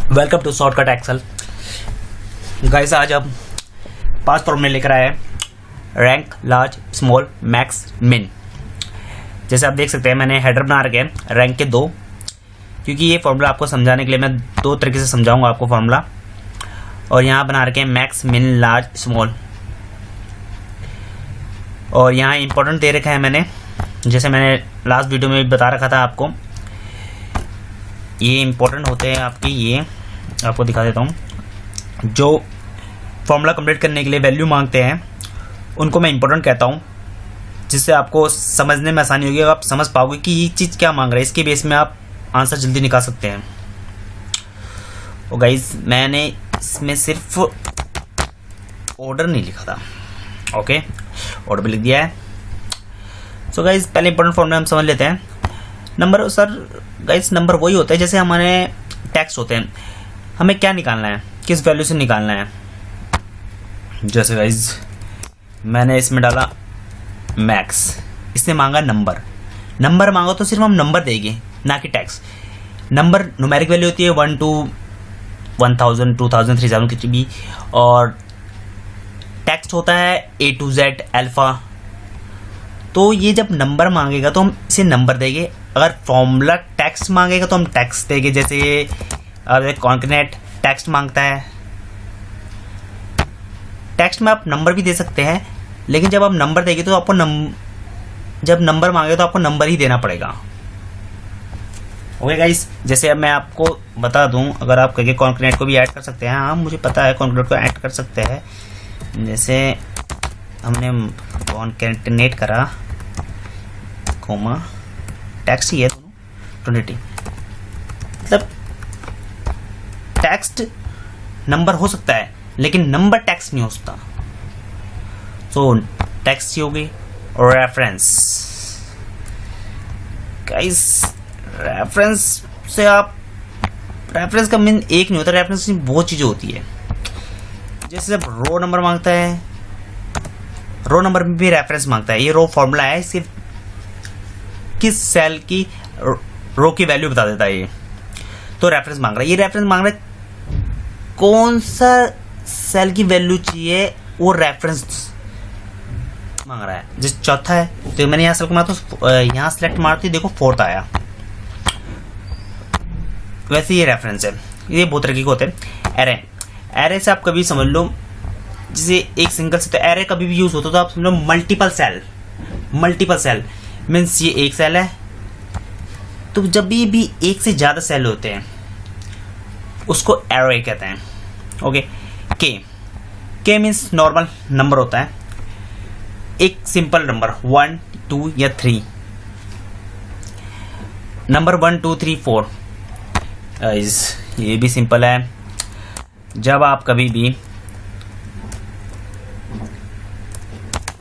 Welcome to shortcut Excel. Guys आज हम 5 फॉर्मूले लेकर आए हैं, रैंक, लार्ज, स्मॉल, मैक्स, मिन। जैसे आप देख सकते हैं मैंने हेडर बना रखे हैं रैंक के 2, क्योंकि ये फॉर्मूला आपको समझाने के लिए मैं 2 तरीके से समझाऊंगा आपको फॉर्मूला। और यहाँ बना रखे हैं मैक्स, मिन, लार्ज, स्मॉल। और यहाँ इंपॉर्टेंट दे रखा है मैंने, जैसे मैंने लास्ट वीडियो में भी बता रखा था आपको, ये इंपॉर्टेंट होते हैं आपकी। ये आपको दिखा देता हूँ। जो फॉर्मूला कंप्लीट करने के लिए वैल्यू मांगते हैं उनको मैं इंपॉर्टेंट कहता हूँ, जिससे आपको समझने में आसानी होगी। आप समझ पाओगे कि ये चीज़ क्या मांग रहा है, इसके बेस में आप आंसर जल्दी निकाल सकते हैं। और गाइस मैंने इसमें सिर्फ ऑर्डर नहीं लिखा था, ओके, ऑर्डर भी लिख दिया है। सो गाइस पहले इंपॉर्टेंट फॉर्मूला हम समझ लेते हैं। नंबर सर गाइस नंबर वही होता है जैसे हमारे टेक्स्ट होते हैं, हमें क्या निकालना है, किस वैल्यू से निकालना है। जैसे गाइस मैंने इसमें डाला मैक्स, इसने मांगा नंबर। नंबर मांगो तो सिर्फ हम नंबर देंगे, ना कि टेक्स्ट। नंबर न्यूमेरिक वैल्यू होती है 1 to 1000, 2000, 3000 कितनी भी, और टेक्स्ट होता है A to Z अल्फा। तो ये जब नंबर मांगेगा तो हम इसे नंबर देंगे, अगर फॉर्मूला टेक्स्ट मांगेगा तो हम टेक्स्ट देंगे। जैसे अगर कॉन्कनेट टेक्स्ट मांगता है, टेक्स्ट में आप नंबर भी दे सकते हैं, लेकिन जब आप नंबर देंगे तो आपको जब नंबर मांगेगा तो आपको नंबर ही देना पड़ेगा। ओके गाइस, जैसे अब मैं आपको बता दूं, अगर आप कहेंगे कॉन्कनेट को भी ऐड कर सकते हैं। हाँ मुझे पता है कॉन्कनेट को ऐड कर सकते हैं। जैसे हमने कॉन्कनेट करा कोमा टेक्स्ट ही है दोनों, ट्रिनिटी, मतलब टेक्स्ट नंबर हो सकता है लेकिन नंबर टेक्स्ट नहीं हो सकता। सो टेक्स्ट ही होगी। और रेफरेंस गाइस, रेफरेंस से आप, रेफरेंस का मीन एक नहीं होता, रेफरेंस में बहुत चीजें होती है। जैसे जब रो नंबर मांगता है, रो नंबर में भी रेफरेंस मांगता है। ये रो फॉर्मूला है, सिर्फ किस सेल की रो की वैल्यू बता देता है ये। तो रेफरेंस मांग रहा है, ये रेफरेंस मांग रहा है कौन सा सेल की वैल्यू चाहिए, वो रेफरेंस मांग रहा है। जैसे चौथा है तो मैंने यहाँ सेलेक्ट मारा तो यहाँ सेलेक्ट मारती देखो 4th आया। वैसे ये रेफरेंस है, ये बहुत तरीके के होते हैं। एरे, एरे से आप कभी समझ लो, जैसे एक सिंगल से, तो एरे कभी भी यूज होता तो आप समझ लो multiple cell. Multiple cell means ये एक सेल है, तो जब भी एक से ज्यादा सेल होते हैं उसको एरे कहते हैं। ओके, के मीन्स नॉर्मल नंबर होता है, एक सिंपल नंबर 1, 2 या 3। नंबर 1, 2, 3, 4 ये भी सिंपल है। जब आप कभी भी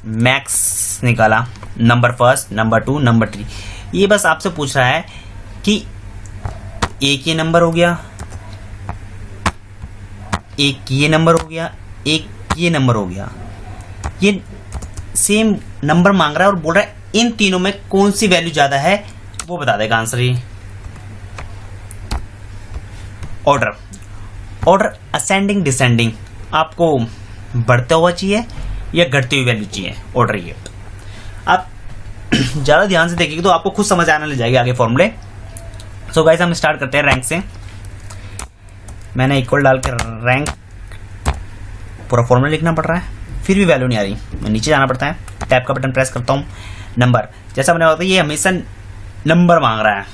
मैक्स निकाला, नंबर फर्स्ट, नंबर 2, नंबर 3, ये बस आपसे पूछ रहा है कि एक ये नंबर हो गया, एक ये नंबर हो गया, एक ये नंबर हो गया। ये सेम नंबर मांग रहा है और बोल रहा है इन तीनों में कौन सी वैल्यू ज्यादा है, वो बता देगा आंसर ही। ऑर्डर, ऑर्डर असेंडिंग डिसेंडिंग, आपको बढ़ता हुआ चाहिए या घटती हुई वैल्यू चाहिए ऑर्डर। ये आप ज्यादा ध्यान से देखेंगे तो आपको खुद समझ आने लग जाएगी आगे फॉर्मूले। सो गाइस हम स्टार्ट करते हैं रैंक से। मैंने इक्वल डाल के रैंक, पूरा फॉर्मूला लिखना पड़ रहा है, फिर भी वैल्यू नहीं आ रही, मैं नीचे जाना पड़ता है, टैब का बटन प्रेस करता हूँ। नंबर, जैसा मैंने बताया ये हमेशा नंबर मांग रहा है,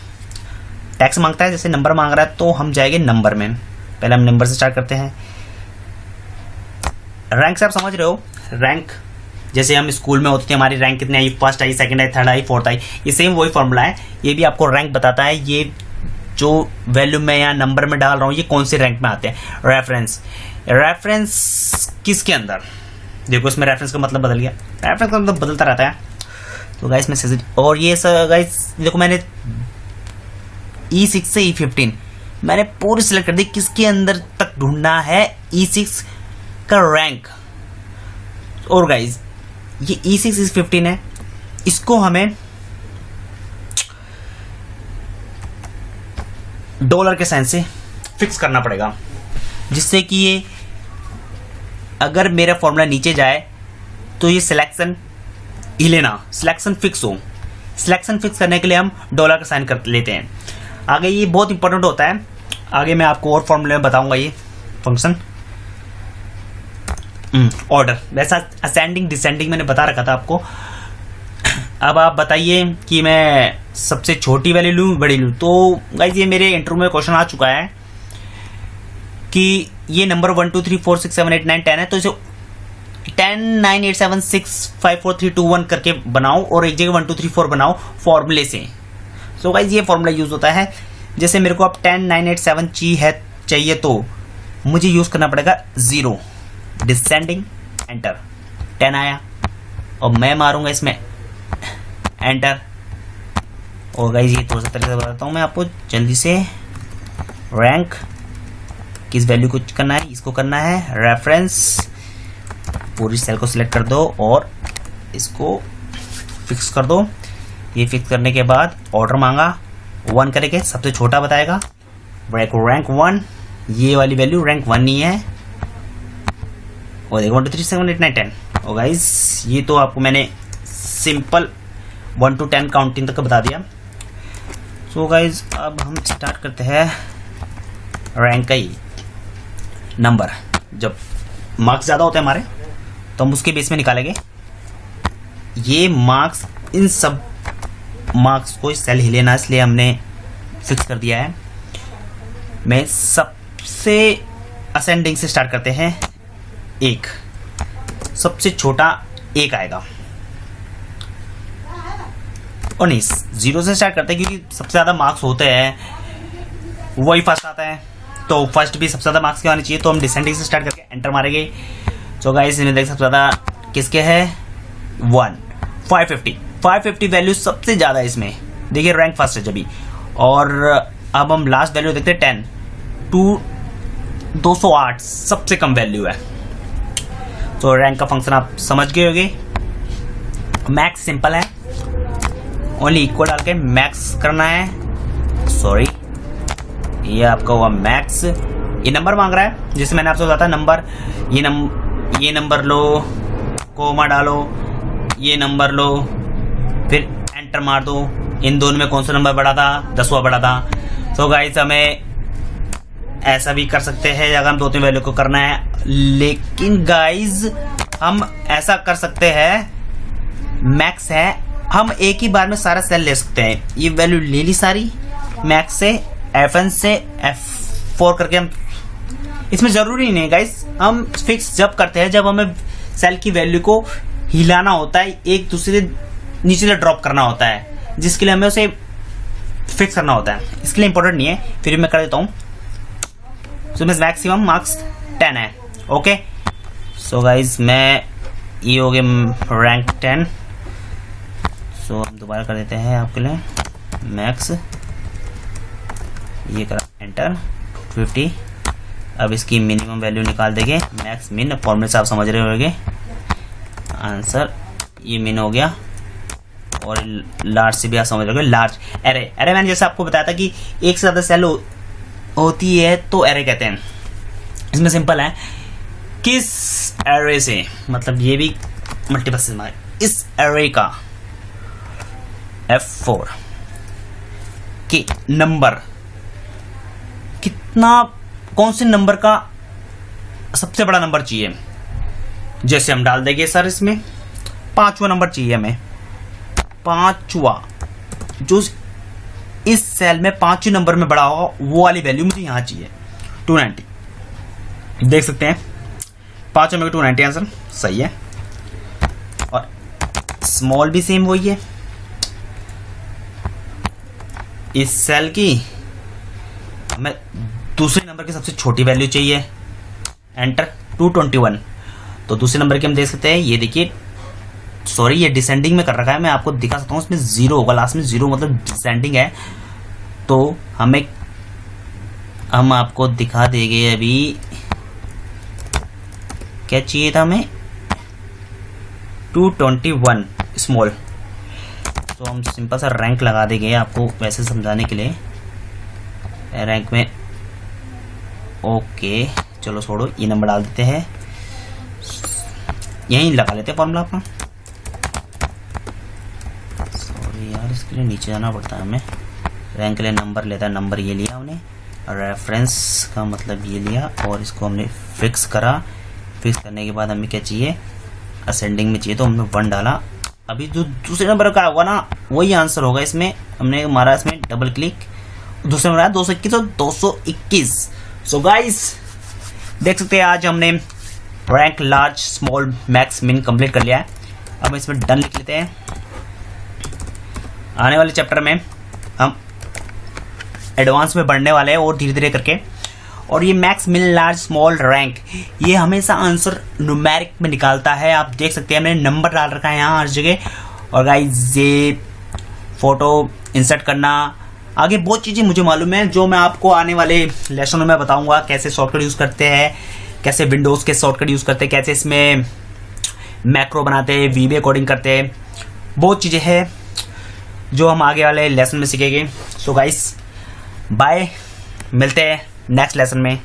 टैक्स मांगता है, जैसे नंबर मांग रहा है तो हम जाएंगे नंबर में। पहले हम नंबर से स्टार्ट करते हैं। रैंक से आप समझ रहे हो, रैंक जैसे हम स्कूल में होते थे, हमारी रैंक कितनी आई, फर्स्ट आई, सेकंड आई, थर्ड आई, फोर्थ आई, ये सेम वही फॉर्मूला है। ये भी आपको रैंक बताता है, ये जो वैल्यू मैं यहाँ नंबर में डाल रहा हूँ ये कौन से रैंक में आते हैं। रेफरेंस, रेफरेंस किसके अंदर, देखो इसमें रेफरेंस का मतलब बदल गया, रेफरेंस का मतलब बदलता रहता है। तो गाइस मैं, और ये सर गाइस देखो मैंने E6 से E15 मैंने पूरी सिलेक्ट कर दी, किसके अंदर तक ढूंढना है E6 का रैंक। और गाइस ये E6 E15 है, इसको हमें डॉलर के साइन से फिक्स करना पड़ेगा, जिससे कि ये अगर मेरा फॉर्मूला नीचे जाए तो ये सिलेक्शन हिले ना, सिलेक्शन फिक्स हो। सिलेक्शन फिक्स करने के लिए हम डॉलर का साइन कर लेते हैं। आगे ये बहुत इंपॉर्टेंट होता है, आगे मैं आपको और फॉर्मूले में बताऊंगा ये फंक्शन। ऑर्डर, वैसा असेंडिंग डिसेंडिंग मैंने बता रखा था आपको। अब आप बताइए कि मैं सबसे छोटी वैल्यू लूँ बड़ी लूँ। तो गाइस ये मेरे इंटरव्यू में क्वेश्चन आ चुका है कि ये नंबर 1 2 3 4 6 7 8 9 10 है, तो इसे 10 9 8 7 6 5 4 3 2 1 करके बनाओ और एक जगह 1 2 3 4 बनाओ फॉर्मूले से। सो गाइस ये फॉर्मूला यूज होता है। जैसे मेरे को अब 10 9 8 7 चाहिए तो मुझे यूज करना पड़ेगा 0 डिसेंडिंग एंटर, 10 आया और मैं मारूंगा इसमें एंटर। और गाइस ये थोड़ा सा तरीके से बताता हूँ मैं आपको जल्दी से। रैंक किस वैल्यू को करना है, इसको करना है रेफरेंस, पूरी सेल को सिलेक्ट कर दो और इसको फिक्स कर दो। ये फिक्स करने के बाद ऑर्डर मांगा 1 करके, सबसे छोटा बताएगा रैंक 1, ये वाली वैल्यू रैंक 1 नहीं है। और देखो 1 2 3 7 8 9 10। और गाइस ये तो आपको मैंने सिंपल 1 to 10 काउंटिंग तक बता दिया। सो गाइज अब हम स्टार्ट करते हैं रैंक का ही नंबर। जब मार्क्स ज़्यादा होते हैं हमारे तो हम उसके बेस में निकालेंगे। ये मार्क्स, इन सब मार्क्स को सेल हिले ना, इसलिए हमने फिक्स कर दिया है। मैं सबसे असेंडिंग से स्टार्ट करते हैं। 1 सबसे छोटा 1 आएगा, और नहीं 0 से स्टार्ट करते हैं क्योंकि सबसे ज़्यादा मार्क्स होते हैं वही फर्स्ट आता है, तो फर्स्ट भी सबसे ज़्यादा मार्क्स के आने चाहिए। तो हम डिसेंडिंग से स्टार्ट करके एंटर मारेंगे। तो गाइस इसमें देख सबसे ज़्यादा किसके है 1 550 वैल्यू सबसे ज़्यादा है इसमें, देखिए रैंक फर्स्ट है जब। और अब हम लास्ट वैल्यू देखते हैं 10 208 सबसे कम वैल्यू है। तो रैंक का फंक्शन आप समझ गए होंगे। मैक्स सिंपल है, ओनली इक्वल डाल के मैक्स करना है। सॉरी ये आपका हुआ मैक्स। ये नंबर मांग रहा है, जैसे मैंने आपसे बताया नंबर, ये नंबर लो, कोमा डालो, ये नंबर लो, फिर एंटर मार दो। इन दोनों में कौन सा नंबर बड़ा था, 10वां बड़ा था। तो गाइस हमें ऐसा भी कर सकते हैं अगर हम 2-3 वैल्यू को करना है, लेकिन गाइस हम ऐसा कर सकते हैं मैक्स है, हम एक ही बार में सारा सेल ले सकते हैं। ये वैल्यू ले ली सारी मैक्स से, F1 से F4 करके हम, इसमें जरूरी नहीं है गाइस, हम फिक्स जब करते हैं जब हमें सेल की वैल्यू को हिलाना होता है, एक दूसरे नीचे से ड्रॉप करना होता है, जिसके लिए हमें उसे फिक्स करना होता है। इसके लिए इंपॉर्टेंट नहीं है, फिर मैं कर देता हूँ। सो मैक्सिमम मार्क्स 10 है। ओके सो गाइज मैं ये हो गया रैंक 10। सो हम दोबारा कर देते हैं आपके लिए मैक्स, ये करा एंटर 50। अब इसकी मिनिमम वैल्यू निकाल देंगे, मैक्स मिन, फॉर्मूले से आप समझ रहे होंगे आंसर। ये मिन हो गया और लार्ज से भी आप समझ रहे होंगे लार्ज। एरे मैंने जैसे आपको बताया था कि एक से ज़्यादा सेल होती है तो एरे कहते हैं। इसमें सिंपल है, किस एरे से, मतलब ये भी मल्टीपल से इस एरे का F4 के नंबर कितना, कौन से नंबर का सबसे बड़ा नंबर चाहिए। जैसे हम डाल देंगे सर इसमें 5वां नंबर चाहिए हमें, 5वां जो इस सेल में 5वें नंबर में बड़ा होगा वो वाली वैल्यू मुझे यहाँ चाहिए 290। देख सकते हैं 5 में 290 आंसर सही है। और स्मॉल भी सेम वही है, इस सेल की हमें दूसरे नंबर की सबसे छोटी वैल्यू चाहिए, एंटर 221। तो दूसरे नंबर की हम देख सकते हैं, ये देखिए सॉरी ये डिसेंडिंग में कर रखा है, मैं आपको दिखा सकता हूँ इसमें 0 होगा लास्ट में, 0 मतलब डिसेंडिंग है। तो हम आपको दिखा देंगे अभी क्या चाहिए था हमें 221 स्मॉल। तो हम सिंपल सा रैंक लगा देंगे आपको वैसे समझाने के लिए। रैंक में ओके चलो छोड़ो, ये नंबर डाल देते हैं, यहीं लगा लेते हैं फॉर्मूला अपना। सॉरी यार, इसके लिए नीचे जाना पड़ता है हमें। रैंक के लिए नंबर लेता है, नंबर ये लिया हमने, रेफरेंस का मतलब ये लिया, और इसको हमने फिक्स करा। फिक्स करने के बाद हमें क्या चाहिए, असेंडिंग में चाहिए, तो हमने 1 डाला। अभी जो दूसरे नंबर का होगा ना वही आंसर होगा। इसमें हमने मारा, इसमें डबल क्लिक, दूसरे नंबर आया 221 और 221। सो गाइस देख सकते हैं आज हमने rank large small max min complete कर लिया है। अब हम इसमें डन लिख लेते हैं। आने वाले चैप्टर में हम एडवांस में बढ़ने वाले हैं और धीरे धीरे करके। और ये max min large small rank ये हमेशा आंसर न्यूमेरिक में निकालता है। आप देख सकते हैं हमने नंबर डाल रखा है यहाँ हर जगह। और गाइस ये फोटो इंसर्ट करना, आगे बहुत चीज़ें मुझे मालूम है जो मैं आपको आने वाले लेसनों में बताऊंगा। कैसे शॉर्टकट यूज़ करते हैं, कैसे विंडोज़ के शॉर्टकट यूज़ करते हैं, कैसे इसमें मैक्रो बनाते हैं, वीबी कोडिंग करते हैं। बहुत चीज़ें हैं जो हम आगे वाले लेसन में सीखेंगे। सो गाइस बाय, मिलते हैं नेक्स्ट लेसन में।